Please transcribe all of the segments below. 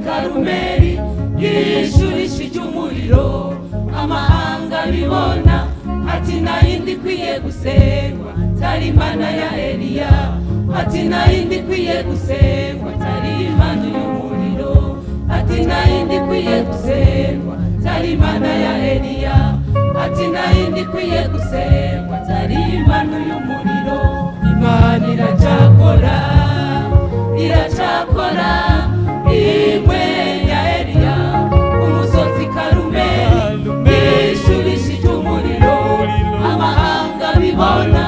Karumeli yishurishije umuriro amahanga bibona ati nayindi kwiye gusengwa tari Imana ya Eliya ati nayindi kwiye gusengwa tari Imana y'umuriro ati nayindi kwiye gusengwa tari Imana ya Eliya ati nayindi kwiye gusengwa tari Imana y'umuriro. Imana iracakora imwe ya Eliya umusozi Karumeli yishurishije umuriro amahanga bibona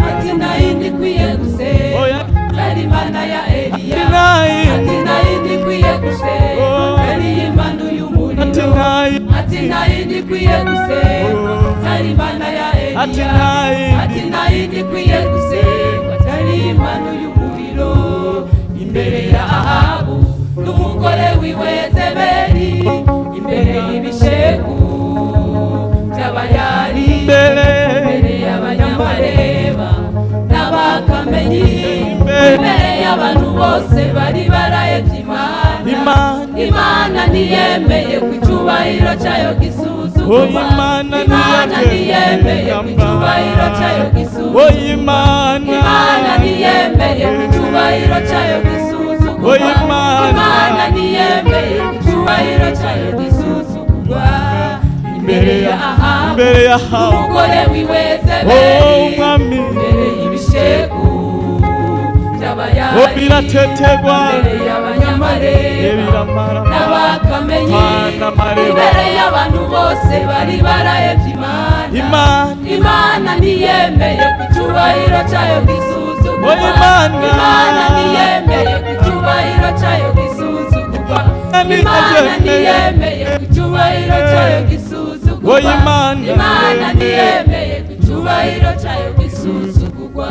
ati nayindi kwiye gusengwa tari Imana ya Eliya ati nayindi kwiye gusengwa tari Imana y'umuriro ati nayindi kwiye gusengwa tari Imana ya Eliya ati nayindi kwiye gusengwa tari Imana y'umuriro. Imbere ya Ahabu n'umugore wiwe Yezebeli imbere y'ibishegu by'abayari imbere y'abanyamareba n'abakamenyi imbere y'abantu bose bari barayevye Imana ntiyemeye ku cyubahiro cyayo gisuzugurwa Imana ntiyemeye ku cyubahiro cyayo gisuzugurwa Imana ntiyemeye ku cyubahiro cyayo gisuzugurwa Imana ntiyemeye ku cyubahiro cyayo gisuzugurwa. Imbere ya Ahabu umugore wiwe Yezebeli imbere y'ibishegu by'abayari imbere y'abanyamareba n'abakamenyi imbere y'abantu bose bari barayevye Imana ntiyemeye ku cyubahiro cyayo gisuzugurwa Imana ntiyemeye ku cyubahiro cyayo gisuzugurwa Imana ntiyemeye ku cyubahiro cyayo gisuzugurwa Imana ntiyemeye ku cyubahiro cyayo gisuzugurwa.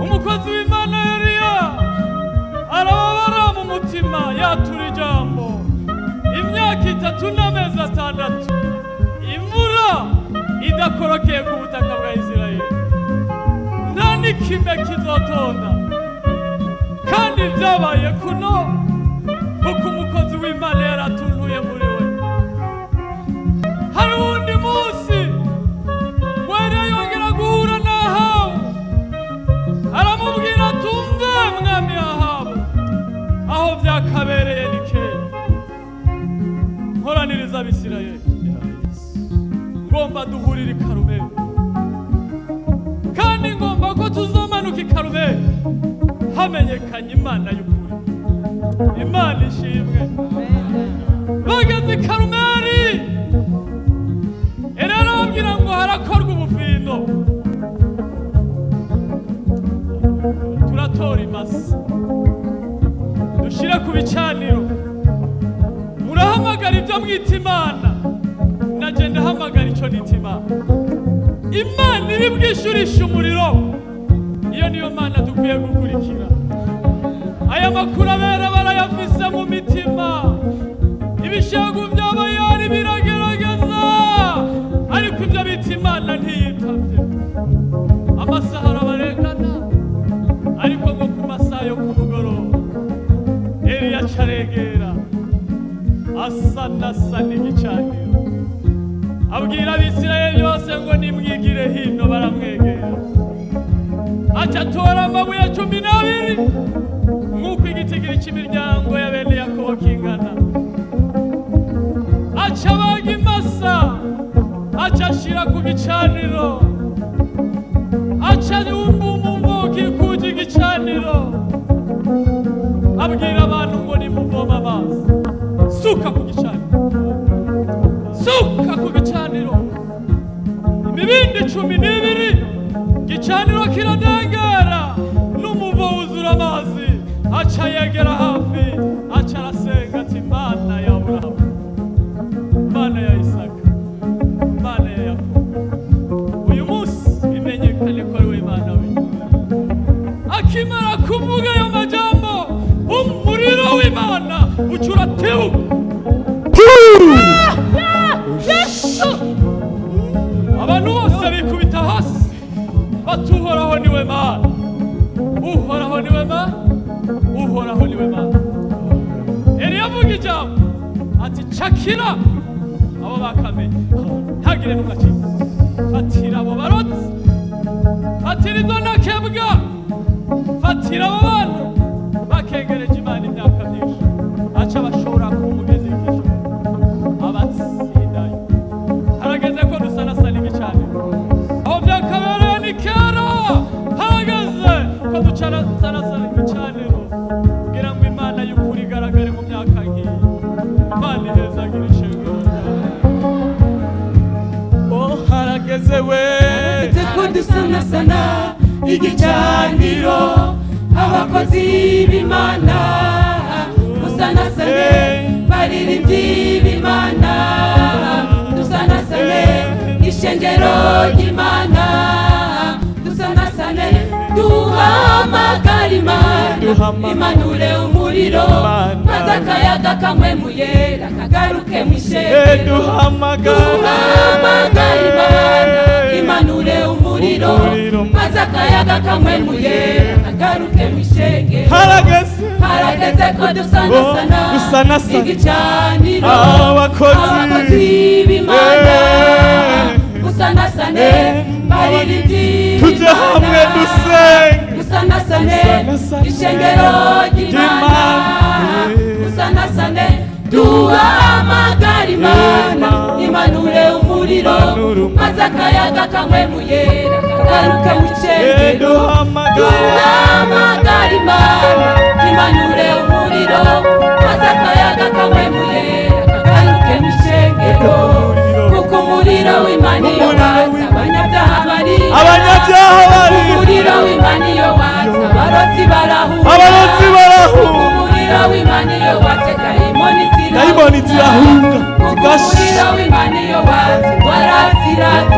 Umukozi w'Imana Eliya arababara mu mutima yatura ijambo imyaka 3 n'amezi 6 imvura idakorokeye ku butaka bwa Isirayeli nta n'ikime kizotonda kandi byabaye kuno kuko umukozi w'Imana yaratuntuye muri we. Hari undi munsi wari yongera guhura na Ahabu aramubwira tumve mwami Ahabu aho byakabereye ni kera nkoraniriza Abisirayeli ngomba duhurira i Karumeli kandi ngomba ko tuzomanuka i Karumeli hamenyekanye Imana y'ukuri. Imana ishimwe. Bageze i Karumeli arababwira ngo harakorwa ubufindo turatora imasa dushire ku bicaniro murahamagara ibyo mwita Imana naje ndahamagara icyo nita Imana iri bwishurisha umuriro. Iyo niyo Mana dukwiye gukurikira. Aya makuru abera barayafise mu mitima ibishego by'abayari biragerageza ariko ibyo bita Imana ntiyitavye amasaha arabareka abwira abisirayeli bose ngo nimwigire hino, baramwegera. Aca atora amabuye 12 nk'uko igitigiri cy'imiryango ya bene Yakobo kingana. Aca abaga imasa, aca ashira ku gicaniro, aca yumva umuvugo ikuje igicaniro, abwira abantu ngo nimuvoma amazi. Suka ku gicaniro, suka ku gicaniro, imibindi 12, gicaniro kiradengera, n'umuvo wuzura amazi. Aca yegera hafi, aca arasenga ati Mana ya Aburahamu, Mana ya Isaka, Mana ya Yakobo, uyu munsi bimenyekane ko ari we Mana we. Akimara kuvuga ayo majambo, umuriro w'Imana uca uratebuka. Yesu! Abantu bose bikubita hasi bati Uhoraho niwe Mana, Uhoraho niwe Mana, Uhoraho niwe Mana. Eliya avuga ijambo ati cakira abo bakamenye, ntagire n'umwakira. Fatira abo barotsi, fatira izo ntakebwa, fatira abo bantu bakengereje Imana imyaka myinshi. Aca bashora ku mugezi w'Igishoro, abatsindayo. Harageze ko dusanasana igicaniro, aho byakabereye ni kera. Harageze ko dusanasana igicaniro kugira ngo Imana y'ukuri igaragare mu myaka nk'iyi. Imana ihezagira ishengero ryayo. Oh, harageze we ko dusanasana igicaniro, abakozi b'Imana dusanasane, baririmbyi b'Imana dusanasane, ishengero ry'Imana dusanasane, duhamagara Imana imanure umuriro, maze akayaga kamwemuye kagaruke mu ishengero. Duhamagara Imana imanure umuriro, maze akayaga kamwemuye kagaruke mu ishengero. Harageze ko dusanasana igicaniro, abakozi b'Imana dusanasane, baririmbyi tujye hamwe dusenge, dusanasane ishengero ry'Imana dusanasane, duhamagara Imana imanure umuriro, maze akayaga kamwemuye kagaruke mu ishengero. Duhamagara Imana imanure umuriro, maze akayaga kamwemuye kagaruke mu ishengero. Kuko umuriro w'Imana iyo watse abanyabyaha bari, umuriro w'Imana iyo watse abarotsi barahunga, umuriro w'Imana iyo watse dayimoni zirahunga, umuriro w'Imana iyo watse indwara zirahunga.